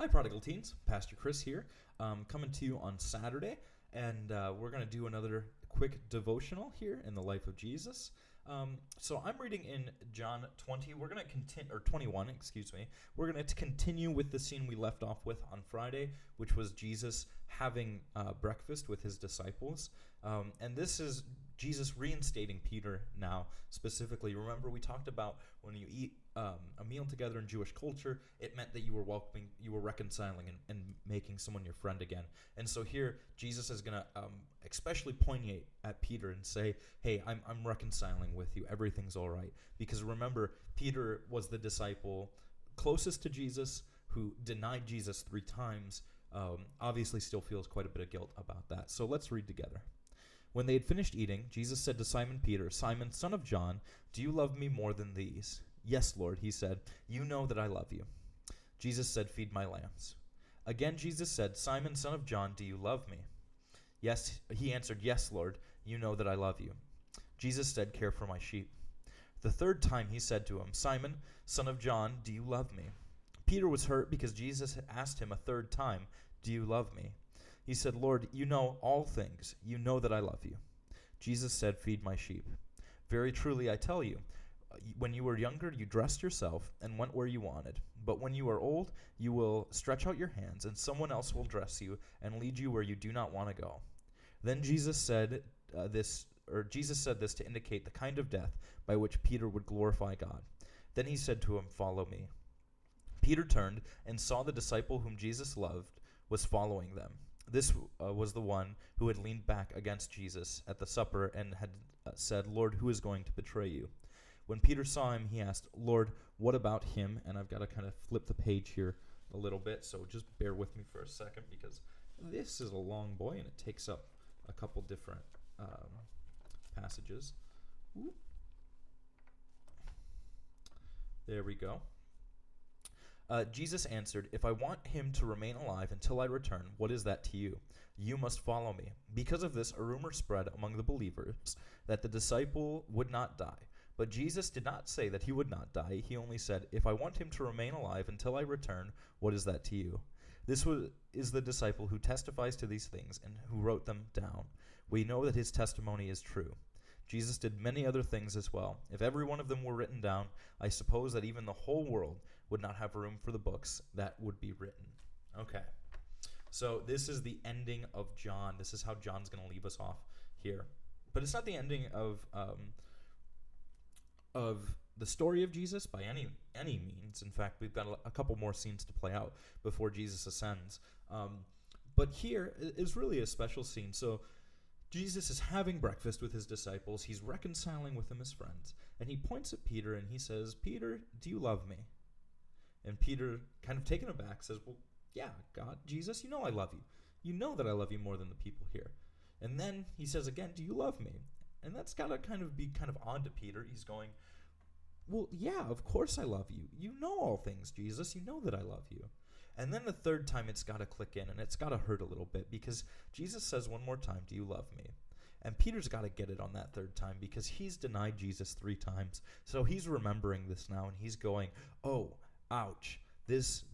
Hi, Prodigal Teens. Pastor Chris here, coming to you on Saturday, and we're going to do another quick devotional here in the life of Jesus. So I'm reading in John 20. We're going to continue, or 21, excuse me. We're going to continue with the scene we left off with on Friday, which was Jesus having breakfast with his disciples. And this is Jesus reinstating Peter now, specifically. Remember, we talked about when you eat a meal together in Jewish culture, it meant that you were welcoming, you were reconciling and making someone your friend again. And so here, Jesus is going to especially poignate at Peter and say, hey, I'm reconciling with you. Everything's all right. Because remember, Peter was the disciple closest to Jesus who denied Jesus 3 times. Obviously still feels quite a bit of guilt about that. So let's read together. When they had finished eating, Jesus said to Simon Peter, "Simon, son of John, do you love me more than these?" "Yes, Lord," he said. "You know that I love you." Jesus said, "Feed my lambs." Again Jesus said, "Simon, son of John, do you love me?" Yes, he answered, "Yes, Lord, you know that I love you." Jesus said, "Care for my sheep." The third time he said to him, "Simon, son of John, do you love me?" Peter was hurt because Jesus had asked him a third time, "Do you love me?" He said, "Lord, you know all things. You know that I love you." Jesus said, "Feed my sheep. Very truly I tell you, when you were younger, you dressed yourself and went where you wanted. But when you are old, you will stretch out your hands, and someone else will dress you and lead you where you do not want to go." Then Jesus said this to indicate the kind of death by which Peter would glorify God. Then he said to him, "Follow me." Peter turned and saw the disciple whom Jesus loved was following them. This was the one who had leaned back against Jesus at the supper and had said, "Lord, who is going to betray you?" When Peter saw him, he asked, "Lord, what about him?" And I've got to kind of flip the page here a little bit, so just bear with me for a second because this is a long boy and it takes up a couple different passages. Ooh. There we go. Jesus answered, "If I want him to remain alive until I return, what is that to you? You must follow me." Because of this, a rumor spread among the believers that the disciple would not die. But Jesus did not say that he would not die. He only said, "If I want him to remain alive until I return, what is that to you?" This is the disciple who testifies to these things and who wrote them down. We know that his testimony is true. Jesus did many other things as well. If every one of them were written down, I suppose that even the whole world would not have room for the books that would be written. Okay, so this is the ending of John. This is how John's going to leave us off here. But it's not the ending of the story of Jesus by any means. In fact, we've got a couple more scenes to play out before Jesus ascends. But here is really a special scene. So Jesus is having breakfast with his disciples. He's reconciling with them as friends. And he points at Peter and he says, "Peter, do you love me?" And Peter, kind of taken aback, says, "Well, yeah, God, Jesus, you know I love you. You know that I love you more than the people here." And then he says again, "Do you love me?" And that's got to kind of be kind of odd to Peter. He's going, "Well, yeah, of course I love you. You know all things, Jesus. You know that I love you." And then the third time it's got to click in, and it's got to hurt a little bit because Jesus says one more time, "Do you love me?" And Peter's got to get it on that third time because he's denied Jesus 3 times. So he's remembering this now, and he's going, "Oh, ouch. This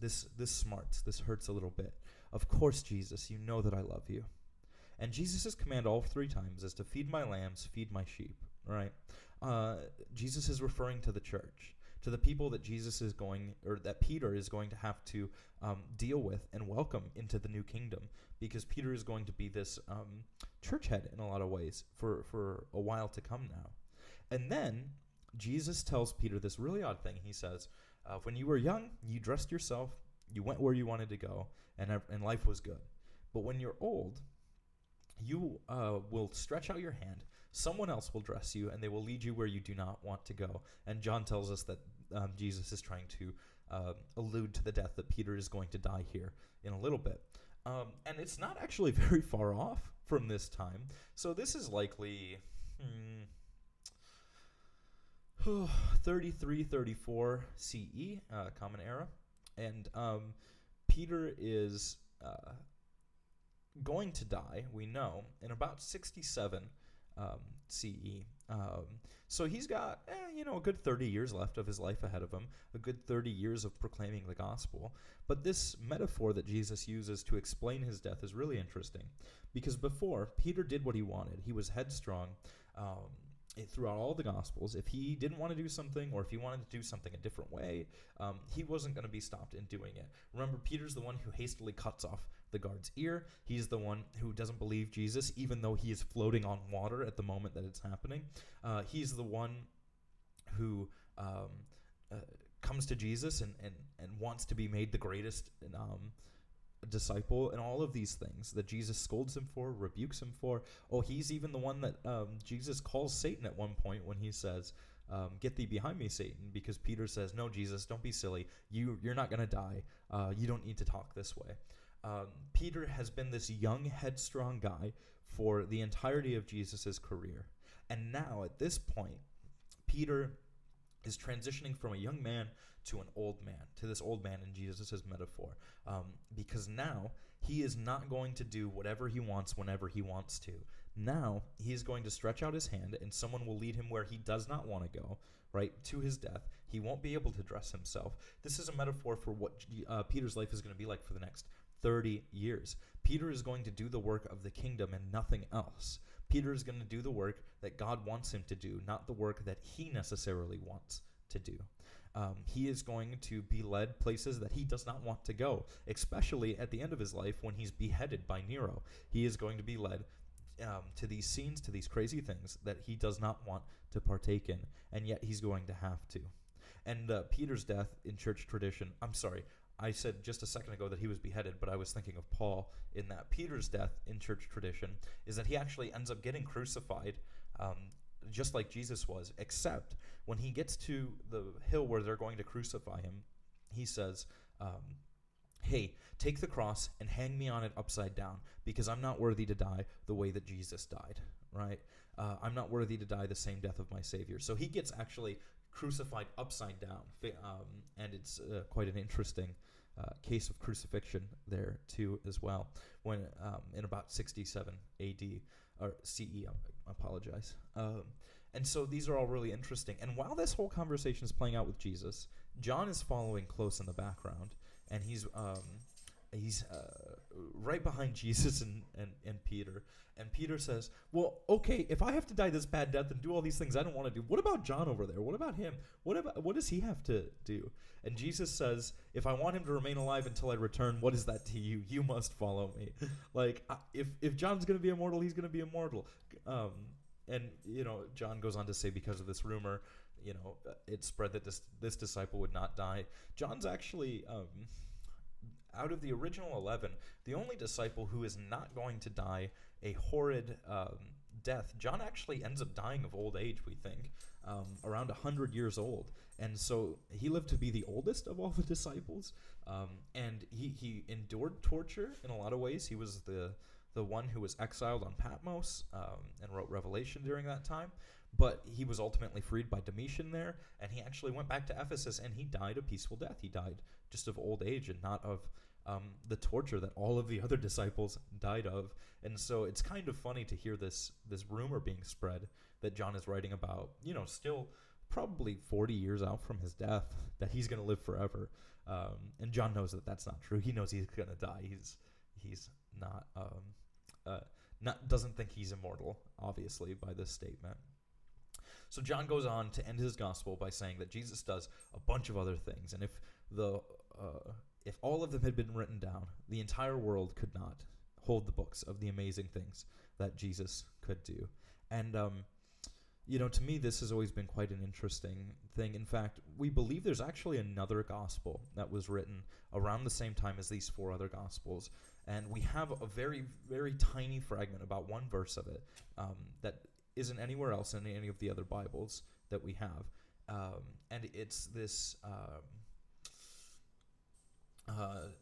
smarts. This hurts a little bit. Of course, Jesus, you know that I love you." And Jesus' command all 3 times is to feed my lambs, feed my sheep. All right? Jesus is referring to the church, to the people that Jesus is going, or that Peter is going to have to deal with and welcome into the new kingdom, because Peter is going to be this church head in a lot of ways for a while to come now. And then Jesus tells Peter this really odd thing. He says, when you were young, you dressed yourself, you went where you wanted to go, and life was good. But when you're old, you will stretch out your hand, someone else will dress you, and they will lead you where you do not want to go. And John tells us that Jesus is trying to allude to the death that Peter is going to die here in a little bit. And it's not actually very far off from this time. So this is likely 33, 34 CE, Common Era. And Peter is going to die, we know, in about 67 CE. So he's got, a good 30 years left of his life ahead of him, a good 30 years of proclaiming the gospel. But this metaphor that Jesus uses to explain his death is really interesting, because before, Peter did what he wanted. He was headstrong throughout all the gospels. If he didn't want to do something, or if he wanted to do something a different way, he wasn't going to be stopped in doing it. Remember, Peter's the one who hastily cuts off the guard's ear. He's the one who doesn't believe Jesus, even though he is floating on water at the moment that it's happening. He's the one who comes to Jesus and wants to be made the greatest disciple, and all of these things that Jesus scolds him for, rebukes him for. Oh, he's even the one that Jesus calls Satan at one point when he says, "Get thee behind me, Satan," because Peter says, "No, Jesus, don't be silly. You're not going to die. You don't need to talk this way." Peter has been this young, headstrong guy for the entirety of Jesus' career. And now, at this point, Peter is transitioning from a young man to an old man, to this old man in Jesus' metaphor. Because now, he is not going to do whatever he wants whenever he wants to. Now, he is going to stretch out his hand, and someone will lead him where he does not want to go, right, to his death. He won't be able to dress himself. This is a metaphor for what Peter's life is going to be like for the next 30 years. Peter is going to do the work of the kingdom and nothing else. Peter is going to do the work that God wants him to do, not the work that he necessarily wants to do. He is going to be led places that he does not want to go, especially at the end of his life when he's beheaded by Nero. He is going to be led to these scenes, to these crazy things that he does not want to partake in, and yet he's going to have to. And Peter's death in church tradition, I said just a second ago that he was beheaded, but I was thinking of Paul in that Peter's death in church tradition is that he actually ends up getting crucified just like Jesus was, except when he gets to the hill where they're going to crucify him, he says, "Hey, take the cross and hang me on it upside down, because I'm not worthy to die the way that Jesus died," right? I'm not worthy to die the same death of my Savior. So he gets actually crucified upside down, and it's quite an interesting case of crucifixion there too as well, when in about 67 AD, or CE, I apologize. And so these are all really interesting. And while this whole conversation is playing out with Jesus, John is following close in the background, and he's right behind Jesus and Peter. And Peter says, "Well, okay, if I have to die this bad death and do all these things I don't want to do, what about John over there? What about him? What does he have to do?" And Jesus says, "If I want him to remain alive until I return, what is that to you? You must follow me." Like, if John's going to be immortal, he's going to be immortal. And John goes on to say, because of this rumor, it spread that this disciple would not die. John's actually, out of the original 11, the only disciple who is not going to die a horrid death. John actually ends up dying of old age, we think, around 100 years old. And so he lived to be the oldest of all the disciples, and he endured torture in a lot of ways. He was the one who was exiled on Patmos and wrote Revelation during that time. But he was ultimately freed by Domitian there, and he actually went back to Ephesus, and he died a peaceful death. He died just of old age and not of the torture that all of the other disciples died of. And so it's kind of funny to hear this rumor being spread that John is writing about, still probably 40 years out from his death, that he's going to live forever. And John knows that that's not true. He knows he's going to die. He's doesn't think he's immortal, obviously, by this statement. So John goes on to end his gospel by saying that Jesus does a bunch of other things, and if all of them had been written down, the entire world could not hold the books of the amazing things that Jesus could do. And to me, this has always been quite an interesting thing. In fact, we believe there's actually another gospel that was written around the same time as these four other gospels, and we have a very, very tiny fragment, about one verse of it, that isn't anywhere else in any of the other Bibles that we have. And it's this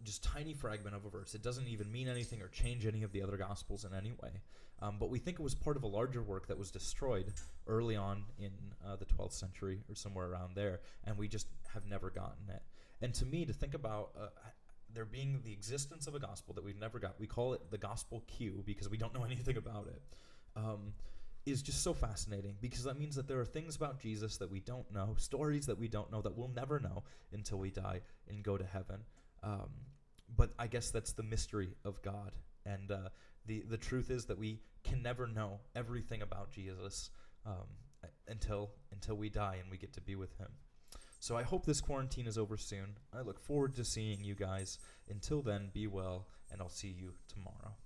just tiny fragment of a verse. It doesn't even mean anything or change any of the other Gospels in any way. But we think it was part of a larger work that was destroyed early on in the 12th century or somewhere around there, and we just have never gotten it. And to me, to think about there being the existence of a gospel that we've never got, we call it the gospel queue because we don't know anything about it. is just so fascinating, because that means that there are things about Jesus that we don't know, stories that we don't know, that we'll never know until we die and go to heaven. Um, but I guess that's the mystery of God. And the truth is that we can never know everything about Jesus until we die and we get to be with him. So I hope this quarantine is over soon. I look forward to seeing you guys. Until then, be well, and I'll see you tomorrow.